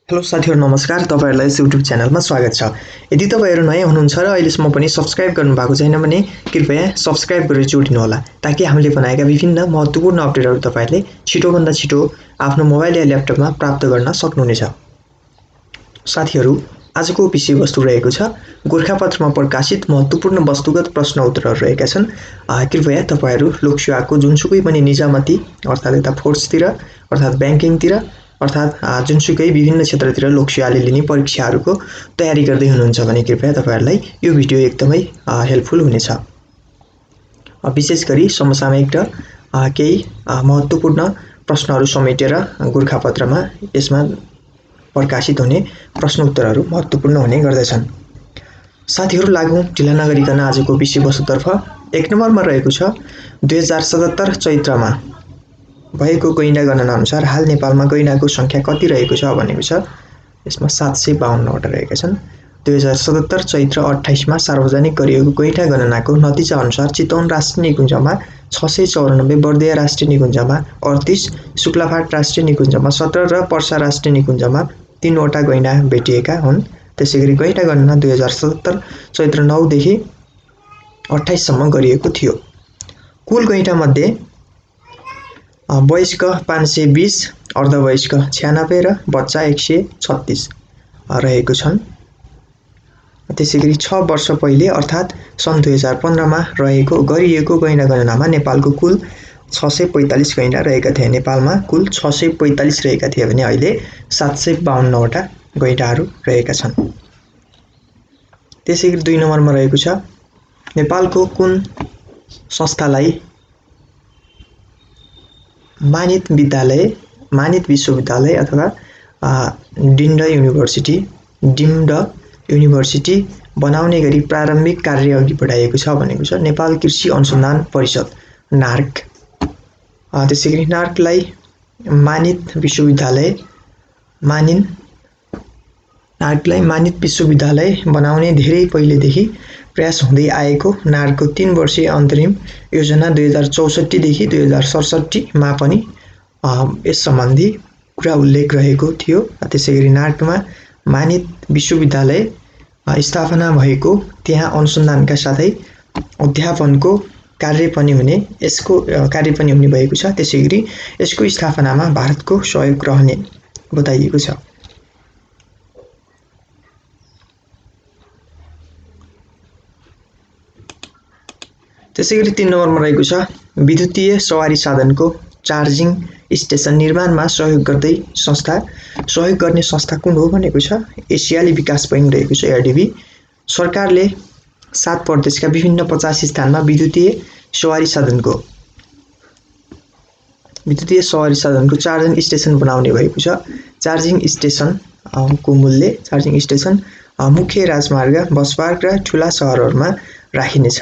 Hello साथीहरु नमस्कार। तपाईहरुलाई यस YouTube च्यानलमा स्वागत छ। यदि तपाईहरु नयाँ हुनुहुन्छ र अहिलेसम्म पनि सब्स्क्राइब गर्नुभएको छैन भने कृपया सब्स्क्राइब गरेर जोडिनु होला ताकि हामीले बनाएका विभिन्न महत्त्वपूर्ण अपडेटहरु तपाईहरुले छिटोभन्दा छिटो आफ्नो मोबाइल या ल्यापटपमा प्राप्त गर्न सक्नुहुनेछ। साथीहरु, आजको विषयवस्तु रहेको छ गोरखापत्रमा प्रकाशित महत्त्वपूर्ण वस्तुगत प्रश्न उत्तरहरु रहेका छन्। कृपया तपाईहरु लोकसेवाको जुनसुकै पनि निजामती अर्थात यता फोर्सतिर अर्थात ब्याङ्किङतिर अर्थात जुनसुकै विभिन्न क्षेत्रतिर लोकसेवाले लिने परीक्षाहरुको तयारी गर्दै हुनुहुन्छ भने कृपया तपाईहरुलाई यो भिडियो एकदमै हेल्पफुल हुनेछ। विशेष गरी समसामयिक र केही महत्त्वपूर्ण प्रश्नहरु समेटेर गोरखापत्रमा यसमा प्रकाशित हुने प्रश्न उत्तरहरु महत्त्वपूर्ण हुने गर्दछन्। साथीहरु, लागौं ढिला नगरिकन आजको विषयवस्तुतर्फ। 1 नम्बरमा रहेको छ 2077 चैत्रमा भएको गैंडा गणना अनुसार हाल नेपालमा गैंडाको संख्या कति रहेको छ भनेको छ। यसमा 752 वटा रहेका छन्। 2077 चैत्र 28 मा सार्वजनिक गरिएको गैंडा गणनाको नतिजा अनुसार चितवन राष्ट्रिय निकुञ्जमा 694, बर्दिया राष्ट्रिय निकुञ्जमा 38, शुक्लाफाट राष्ट्रिय निकुञ्जमा 17 र पर्सा राष्ट्रिय निकुञ्जमा 3 वटा गैंडा भेटिएका हुन्। त्यसैगरी गैंडा गणना 2077 चैत्र 9 देखि 28 सम्म गरिएको थियो। कुल गैंडा मध्ये वयस्क 520, अर्धवयस्क 96 र बच्चा 136 रहेको छन्। त्यसैगरी 6 वर्ष पहिले अर्थात सन् 2015 मा गरिएको गैंडा गणनामा नेपालको कुल 645 गैंडा रहेका थिए। नेपालमा कुल 645 रहेका थिए भने अहिले 752 वटा गैंडाहरू रहेका छन्। त्यसैगरी 2 नम्बरमा रहेको छ नेपालको कुन संस्थालाई मानित विश्वविद्यालय अथवा डिम्ड युनिभर्सिटी बनाउने गरी प्रारम्भिक कार्य अघि बढाइएको छ भनेको छ नेपाल कृषि अनुसन्धान परिषद नार्क। त्यसैगरी नार्कलाई मानित विश्वविद्यालय बनाउने धेरै पहिलेदेखि प्रयास हुँदै आएको नार्कको 3 वर्षीय अन्तरिम योजना 2064 देखि 2067 मा पनि यस सम्बन्धी कुरा उल्लेख रहेको थियो। त्यसैगरी नार्कमा मानित विश्वविद्यालय स्थापना भएको त्यहाँ अनुसन्धानका साथै अध्यापनको कार्य पनि हुने भएको छ। त्यसैगरी यसको स्थापनामा भारतको सहयोग रहने बताइएको छ। त्यसैगरी 3 नम्बरमा रहेको छ विद्युतीय सवारी साधनको चार्जिङ स्टेसन निर्माणमा सहयोग गर्ने संस्था कुन हो भनेको छ एसियाली विकास बैंक रहेको छ एआरडीबी। सरकारले 7 प्रदेशका विभिन्न 50 स्थानमा विद्युतीय सवारी साधनको चार्जिङ स्टेसन बनाउने भएको छ। चार्जिङ स्टेसन मुख्य राजमार्ग, बस पार्क र ठूला शहरहरुमा राखिनेछ।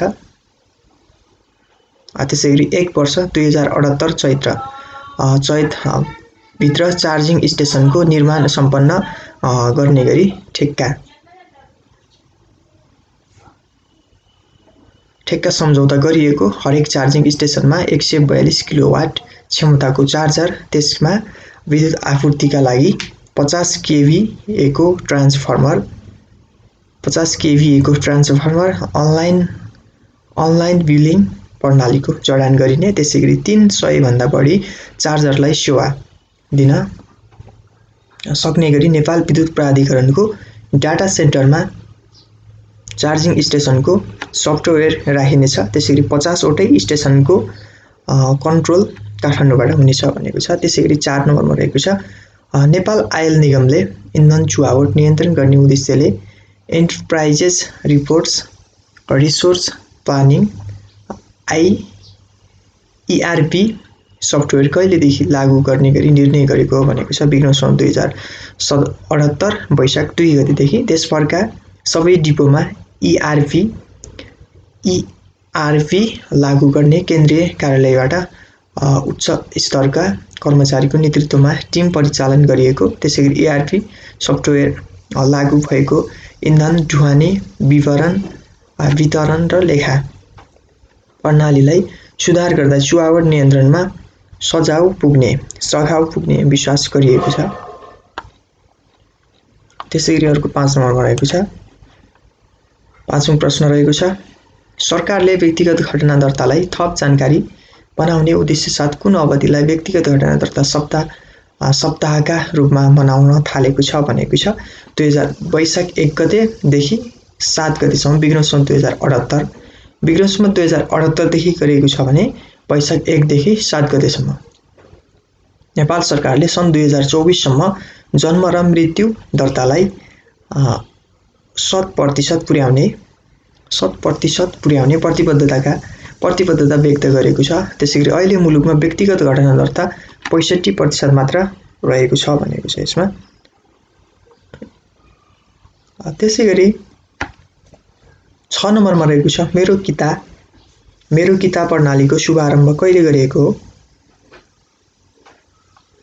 त्यसैगरी 1 वर्ष 2078 चैत भित्र चार्जिङ स्टेसनको निर्माण सम्पन्न गर्ने गरी ठेक्का सम्झौता गरिएको। हरेक चार्जिङ स्टेसनमा 142 किलोवाट क्षमताको चार्जर, त्यसमा विद्युत आपूर्तिका लागि 50 केभीए को ट्रान्सफर्मर, अनलाइन बिलिङ प्रणालीको जडान गरिने। त्यसैगरी 300 भन्दा बढी चार्जरलाई सेवा दिन सक्ने गरी नेपाल विद्युत प्राधिकरणको डाटा सेन्टरमा चार्जिङ स्टेसनको सफ्टवेयर राखिनेछ। त्यसैगरी 50 वटै स्टेसनको कन्ट्रोल काठमाडौँबाट हुनेछ भनेको छ। त्यसैगरी 4 नम्बरमा रहेको छ नेपाल आयल निगमले इन्धन चुहावट नियन्त्रण गर्ने उद्देश्यले enterprises resource planning ERP software कहिलेदेखि लागू गर्ने गरी निर्णय गरेको हो भनेको छ विक्रम सन् 2078 वैशाख 2 गतेदेखि देशभरका सबै डिपोमा ERP लागू गर्ने केन्द्रीय कार्यालयबाट उच्च स्तरका कर्मचारीको नेतृत्वमा टिम परिचालन गरिएको। त्यसैगरी ERP सफ्टवेयर लागू भएको इन्धन ढुवानी वितरण र लेखा प्रणालीलाई सुधार गर्दा चुहावट नियन्त्रणमा सघाउ पुग्ने विश्वास गरिएको छ। त्यसैगरी अर्को 5 नम्बरमा रहेको छ। 5औं प्रश्न रहेको छ, सरकारले व्यक्तिगत घटना दर्तालाई थप जानकारी बनाउने उद्देश्य साथ कुन अवधिलाई व्यक्तिगत घटना दर्ता सप्ताहका रूपमा मनाउन थालेको छ भनेको छ। वैशाख 1 गतेदेखि 7 गतेसम्म विक्रमसम्म 2078, विक्रमसम्म 2078 देखि गरिएको छ भने वैशाख 1 देखि 7 गतेसम्म। नेपाल सरकारले सन् 2024 सम्म जन्म र मृत्यु दर्तालाई 100% पुर्याउने प्रतिबद्धता व्यक्त गरेको छ। त्यसैगरी अहिले मुलुकमा व्यक्तिगत घटना दर्ता 65% मात्र रहेको छ भनेको छ यसमा। त्यसैगरी 6 नम्बरमा रहेको छ, मेरो किता प्रणालीको शुभारम्भ कहिले गरिएको हो।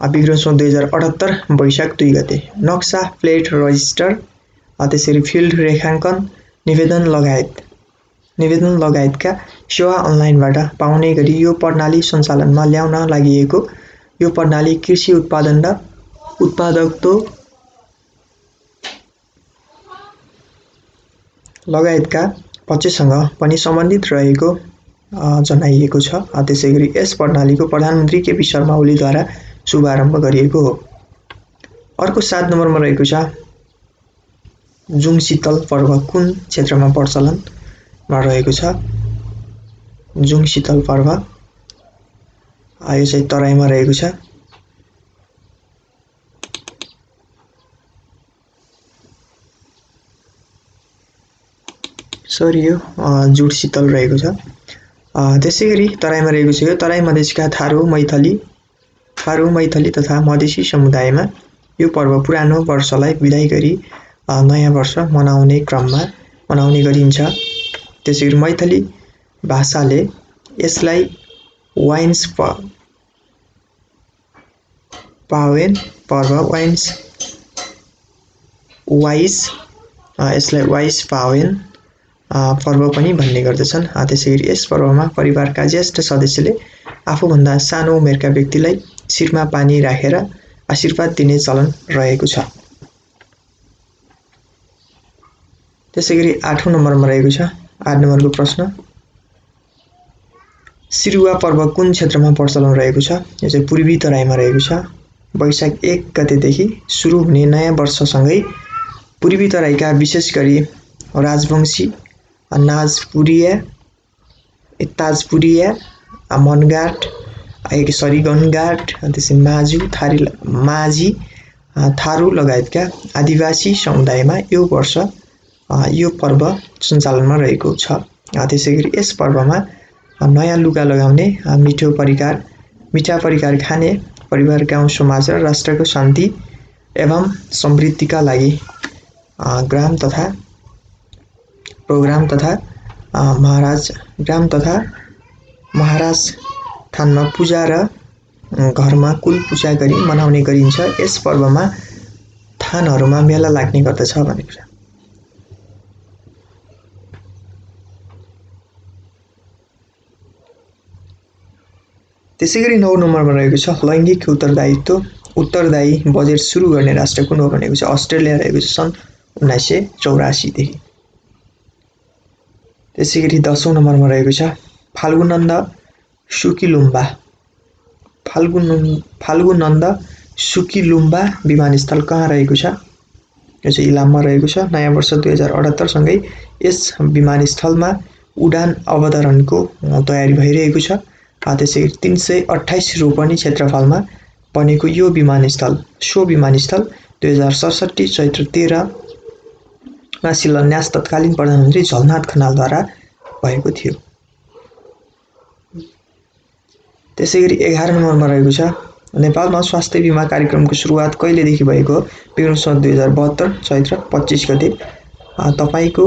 विक्रमसम्म 2078 वैशाख 2 गते। नक्सा, प्लेट, रजिस्टर, त्यसैगरी फिल्ड रेखाङ्कन, निवेदन लगायतका सेवा अनलाइनबाट पाउने गरी यो प्रणाली सञ्चालनमा ल्याउन लागि यो प्रणाली कृषि उत्पादन र उत्पादकत्व लगायतका पक्षसँग पनि सम्बन्धित रहेको जनाइएको छ। त्यसैगरी यस प्रणालीको प्रधानमन्त्री केपी शर्मा ओलीद्वारा शुभारम्भ गरिएको हो। अर्को 7 नम्बरमा रहेको छ, जुङशीतल पर्व कुन क्षेत्रमा प्रचलनमा रहेको छ। जुङशीतल पर्व यो चाहिँ तराईमा रहेको छ। यो जुडशीतल रहेको छ। त्यसैगरी तराईमा रहेको छ। यो तराई मधेसका थारू, मैथली तथा मधेसी समुदायमा यो पर्व पुरानो वर्षलाई विदाई गरी नयाँ वर्ष मनाउने गरिन्छ। त्यसैगरी मैथली भाषाले यसलाई वाइन्स पावेन पर्व यसलाई वाइस पावेन पर्व पनि भन्ने गर्दछन्। त्यसैगरी यस पर्वमा परिवारका ज्येष्ठ सदस्यले आफूभन्दा सानो उमेरका व्यक्तिलाई शिरमा पानी राखेर आशीर्वाद दिने चलन रहेको छ। त्यसैगरी 8औं नम्बरमा रहेको छ। 8 नम्बरको प्रश्न, सिरुवा पर्व कुन क्षेत्रमा प्रचलन रहेको छ। यो चाहिँ पूर्वी तराईमा रहेको छ। वैशाख 1 गतेदेखि सुरु हुने नयाँ वर्षसँगै पूर्वी तराईका विशेष गरी राजवंशी, ताजपुरिया, मनगाट, गनगाट, त्यसै माझी, थारू लगायतका आदिवासी समुदायमा यो पर्व सञ्चालनमा रहेको छ। त्यसैगरी यस पर्वमा नयाँ लुगा लगाउने, मिठा परिकार खाने, परिवार, गाउँ समाज र राष्ट्रको शान्ति एवं समृद्धिका लागि ग्राम तथा महाराज थानमा पूजा र घरमा कुल पूजा गरी मनाउने गरिन्छ। यस पर्वमा थानहरूमा मेला लाग्ने गर्दछ भनेको छ। त्यसैगरी 9 नम्बरमा रहेको छ, लैङ्गिक उत्तरदायी बजेट सुरु गर्ने राष्ट्र कुन हो भनेको छ। अस्ट्रेलिया रहेको छ सन् 1984 देखि। त्यसैगरी 10औं नम्बरमा रहेको छ, फाल्गुनन्द सुकीलुम्बा विमानस्थल कहाँ रहेको छ। यो चाहिँ इलाममा रहेको छ। नयाँ वर्ष 2078 सँगै यस विमानस्थलमा उडान अवतरणको तयारी भइरहेको छ। त्यसैगरी 328 रोपनी क्षेत्रफलमा बनेको सो विमानस्थल 2067 चैत्र 13 मा शिलान्यास तत्कालीन प्रधानमन्त्री झलनाथ खनालद्वारा भएको थियो। त्यसैगरी 11 नम्बरमा रहेको छ, नेपालमा स्वास्थ्य बीमा कार्यक्रमको सुरुवात कहिलेदेखि भएको। विक्रमसम्म 2072 चैत्र 25 गते। तपाईको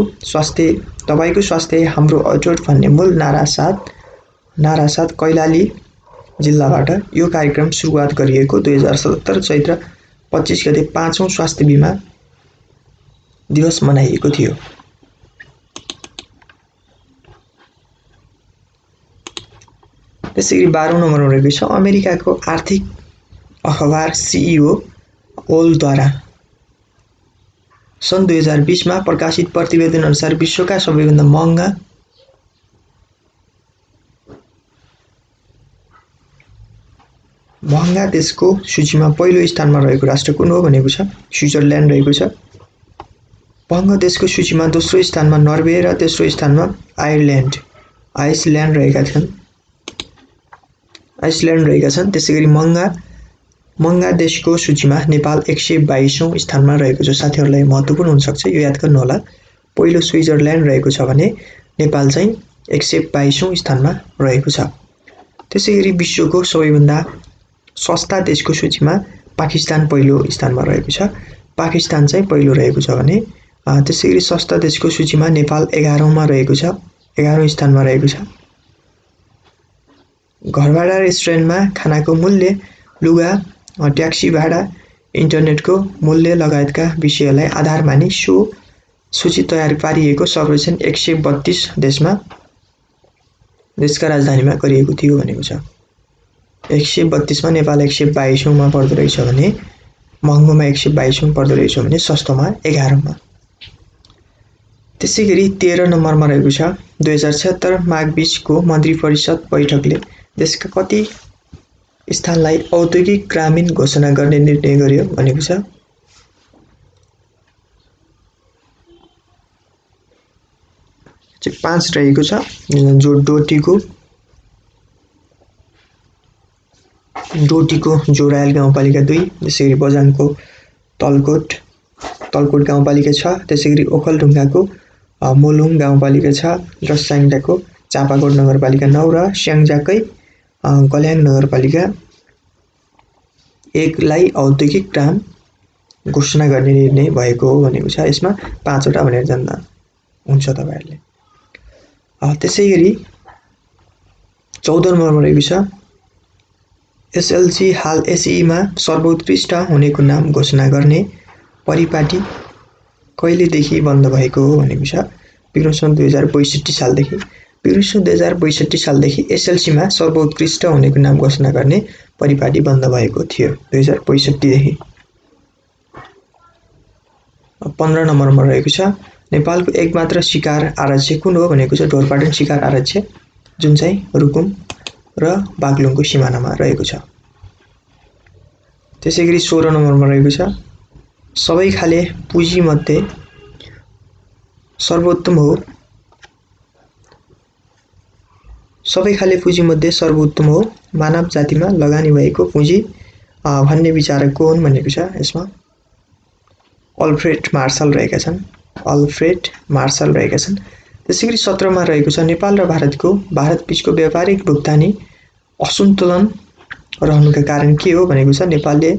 स्वास्थ्य हाम्रो अटोट भन्ने मूल नारा साथ कैलाली जिल्लाबाट यो कार्यक्रम सुरुवात गरिएको 2077 चैत्र 25 गते 5औं स्वास्थ्य बीमा दिवस मनाइएको थियो। त्यसैगरी 12औं नम्बरमा रहेको छ, अमेरिकाको आर्थिक अखबार CEO ओलद्वारा सन् 2020 मा प्रकाशित प्रतिवेदन अनुसार विश्वका सबैभन्दा महँगा देशको सूचीमा पहिलो स्थानमा रहेको राष्ट्र कुन हो भनेको छ। स्विजरल्यान्ड रहेको छ। महँगा देशको सूचीमा दोस्रो स्थानमा नर्वे र तेस्रो स्थानमा आइसल्यान्ड रहेका छन्। त्यसैगरी महँगा देशको सूचीमा नेपाल 122औं स्थानमा रहेको छ। साथीहरूलाई महत्त्वपूर्ण हुन सक्छ, यो याद गर्नु होला। पहिलो स्विजरल्यान्ड रहेको छ भने नेपाल चाहिँ 122औं स्थानमा रहेको छ। त्यसैगरी विश्वको सबैभन्दा सस्ता देशको सूचीमा पाकिस्तान पहिलो स्थानमा रहेको छ। पाकिस्तान चाहिँ पहिलो रहेको छ भने त्यसैगरी सस्ता देशको सूचीमा नेपाल 11औंमा रहेको छ, 11औं स्थानमा रहेको छ। घरभाडा, रेस्टुरेन्टमा खानाको मूल्य, लुगा, ट्याक्सी भाडा, इन्टरनेटको मूल्य लगायतका विषयलाई आधार मानी सो सूची तयार पारिएको सर्वेक्षण 132 देशका राजधानीमा गरिएको थियो भनेको छ। 132 मा नेपाल 122औं मा पर्दो रहेछ भने महँगोमा 122औं पर्दो रहेछ भने सस्तोमा 11औं। त्यसैगरी 13 नम्बरमा रहेको छ 2076 माघ 20 को मन्त्री परिषद बैठकले देशका कति स्थानलाई औद्योगिक ग्रामीण घोषणा गर्ने निर्णय गर्यो भनेको छ। चाहिँ 5 रहेको छ, जो डोटीको जोरायल गाउँपालिका 2, त्यसैगरी बझाङको तलकोट गाउँपालिका 6, त्यसैगरी ओखलढुङ्गाको मोलुङ गाउँपालिका 6 र स्याङ्जाको चापाकोट नगरपालिका 9 र स्याङ्जाकै कल्याङ नगरपालिका 1 लाई औद्योगिक ग्राम घोषणा गर्ने निर्णय भएको हो भनेको छ। यसमा 5 वटा भनेर जान्दा हुन्छ तपाईहरुले। त्यसैगरी 14 नम्बरमा रहेको छ एसएलसी हाल एसई मा सर्वोत्कृष्ट हुनेको नाम घोषणा गर्ने परिपाटी कहिलेदेखि बन्द भएको हो भनेको छ। विक्रम 2062 सालदेखि। विक्रम 2062 सालदेखि एसएलसी मा सर्वोत्कृष्ट हुनेको नाम घोषणा गर्ने परिपाटी बन्द भएको थियो 2062 देखि। 15 नम्बरमा रहेको छ नेपालको एकमात्र शिकार आरक्ष्य कुन हो भनेको छ। ढोरपाटन शिकार आरक्ष्य जुन चाहिँ रुकुम र बागलुङको सिमानामा रहेको छ। त्यसैगरी 16 नम्बरमा रहेको छ सबै खाले पुँजी मध्ये सर्वोत्तम हो। सबै खाले पुँजी मध्ये सर्वोत्तम हो मानव जातिमा लगानी भएको पुँजी भन्ने विचारक को हुन् भनेको छ। यसमा अल्फ्रेड मार्शल रहेका छन्। त्यसैगरी 17 मा रहेको छ नेपाल र भारत बीचको व्यापारिक भुक्तानी असन्तुलन रहनुका कारण के हो भनेको छ। नेपालले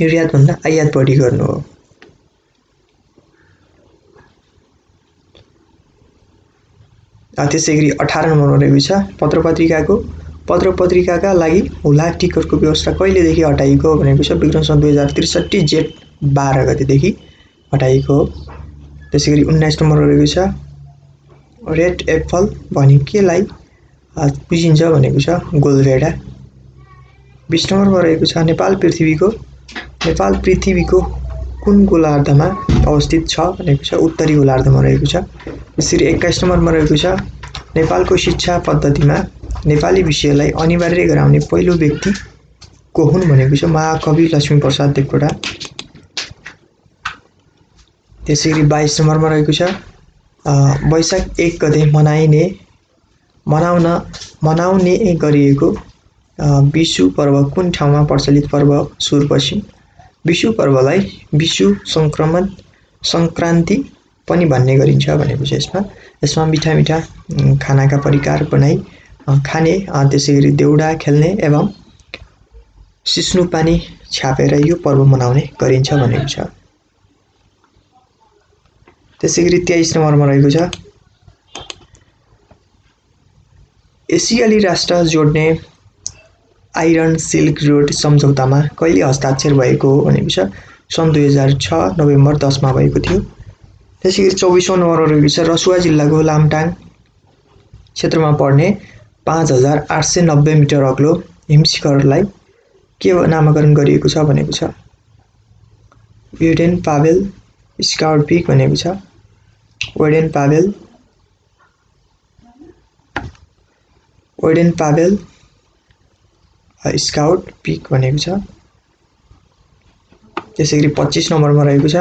निर्यात भन्दा आयात बढी गर्नु हो। त्यसैगरी 18 नम्बरमा रहेको छ पत्रपत्रिकाका लागि हुलाक टिकटको व्यवस्था कहिलेदेखि हटाइएको हो भनेको छ। विक्रम सन् 2063 जेठ 12 गतेदेखि हटाइएको हो। त्यसैगरी 19 नम्बरमा रहेको छ रेड एप्पल भनी केलाई बुझिन्छ भनेको छ। गोलभेडा। 20 नम्बरमा रहेको छ नेपाल पृथ्वीको कुन गोलार्धमा अवस्थित छ भनेको छ। उत्तरी गोलार्धमा रहेको छ। त्यसैगरी 21 नम्बरमा रहेको छ नेपालको शिक्षा पद्धतिमा नेपाली विषयलाई अनिवार्य गराउने पहिलो व्यक्ति को हुन् भनेको छ। महाकवि लक्ष्मीप्रसाद देवकोटा। त्यसैगरी 22 नम्बरमा रहेको छ वैशाख 1 गते मनाउने गरिएको विषु पर्व कुन ठाउँमा प्रचलित पर्व सुरपश्चिम। विषु पर्वलाई विषु संक्रान्ति पनि भन्ने गरिन्छ भनेको छ। यसमा मिठा खानाका परिकार बनाई खाने, त्यसैगरी देउडा खेल्ने एवं सिस्नु पानी छापेर यो पर्व मनाउने गरिन्छ भनेको छ। त्यसैगरी 23 नम्बरमा रहेको छ एसियाली राष्ट्र जोड्ने आइरन सिल्क रोड सम्झौतामा कहिले हस्ताक्षर भएको हो भनेको छ। सन् 2006 नोभेम्बर 10 मा भएको थियो। त्यसैगरी 24औं नम्बरमा रहेको छ रसुवा जिल्लाको लामटाङ क्षेत्रमा पर्ने 5890 मिटर अग्लो हिमशिखरलाई के नामकरण गरिएको छ भनेको छ। वेडेन पावेल स्काउट पिक भनेको छ। वेडेन पावेल स्काउट पिक भनेको छ। त्यसैगरी 25 नम्बरमा रहेको छ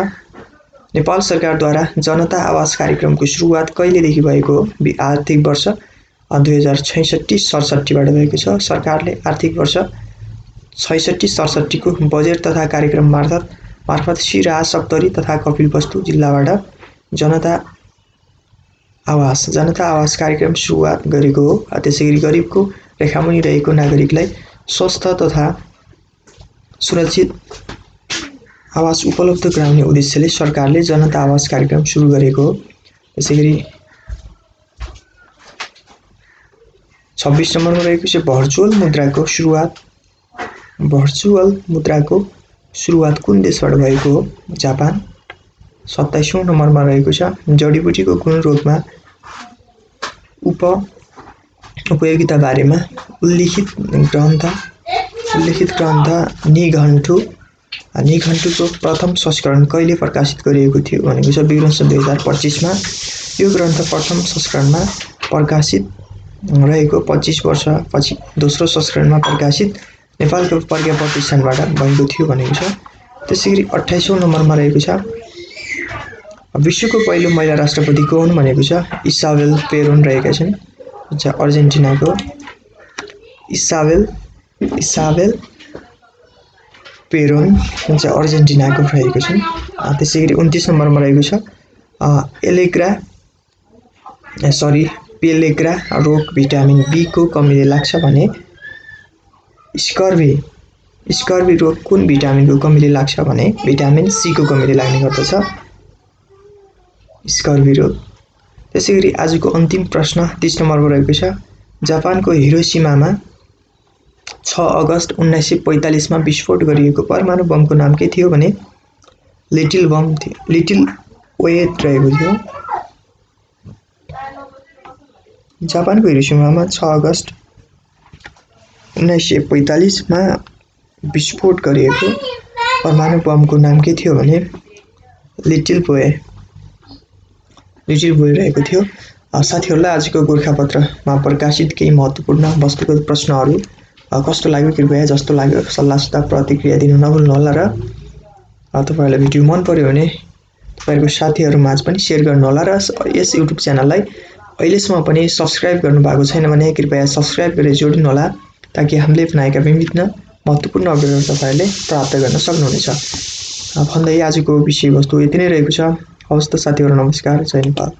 नेपाल सरकारद्वारा जनता आवास कार्यक्रमको सुरुवात कहिलेदेखि भएको हो? आर्थिक वर्ष 2066-67 बाट भएको छ। सरकारले आर्थिक वर्ष 66-67 को बजेट तथा कार्यक्रम मार्फत सिराहा, सप्तरी तथा कपिलवस्तु जिल्लाबाट जनता आवास कार्यक्रम सुरुवात गरेको हो। त्यसैगरी गरिबको रेखामुनि रहेको नागरिकलाई स्वस्थ तथा सुरक्षित आवास उपलब्ध गराउने उद्देश्यले सरकारले जनता आवास कार्यक्रम सुरु गरेको हो। त्यसैगरी 26 नम्बरमा रहेको छ भर्चुअल मुद्राको सुरुवात कुन देशबाट भएको हो? जापान। 27औं नम्बरमा रहेको छ जडीबुटीको कुन रोगमा उपयोगिता बारेमा उल्लिखित ग्रन्थ निघण्टुको प्रथम संस्करण कहिले प्रकाशित गरिएको थियो भनेको छ विक्रम 2025 मा। यो ग्रन्थ प्रथम संस्करणमा प्रकाशित रहेको 25 वर्षपछि दोस्रो संस्करणमा प्रकाशित नेपालको प्रज्ञा प्रतिष्ठानबाट भएको थियो भनेको छ। त्यसैगरी 28औं नम्बरमा रहेको छ विश्वको पहिलो महिला राष्ट्रपति को हुन् भनेको छ इसाबेल पेरोन रहेका छन्। अर्जेन्टिनाको इसाबेल पेरोन अर्जेन्टिनाको रहेको छन्। त्यसैगरी 29 नम्बरमा रहेको छ पेलेग्रा रोग भिटामिन बी को कमीले लाग्छ भने स्कर्वी रोग कुन भिटामिनको कमीले लाग्छ भने भिटामिन सी को कमीले लाग्ने गर्दछ स्कर्वी रोग। त्यसैगरी आजको अन्तिम प्रश्न 30 नम्बरमा रहेको छ जापानको हिरोसिमामा 6 अगस्त 1945 मा विस्फोट गरिएको परमाणु बमको नाम के थियो भने लिटिल वेट रहेको थियो। जापानको हिरोसिमामा 6 अगस्त 1945 मा विस्फोट गरिएको परमाणु बमको नाम के थियो भने लिटिल बोय रहेको थियो। साथीहरूलाई आजको गोरखापत्रमा प्रकाशित केही महत्त्वपूर्ण वस्तुगत प्रश्नहरू कस्तो लाग्यो कृपया जस्तो लाग्यो सल्लाह सुझाव प्रतिक्रिया दिनु नभुल्नु होला र तपाईहरुलाई भिडियो मन पर्यो भने तपाईहरुको साथीहरुमाझ पनि शेयर गर्नु होला र यस YouTube च्यानललाई अहिलेसम्म पनि सब्स्क्राइब गर्नु भएको छैन भने कृपया सब्स्क्राइब गरेर जोडिनु होला ताकि हामीले बनाएका विभिन्न महत्त्वपूर्ण अपडेटहरु तपाईहरुले प्राप्त गर्न सक्नुहुनेछ। भन्दै आजको विषयवस्तु यति नै रहेको छ। हवस् त साथीहरु नमस्कार जय नेपाल।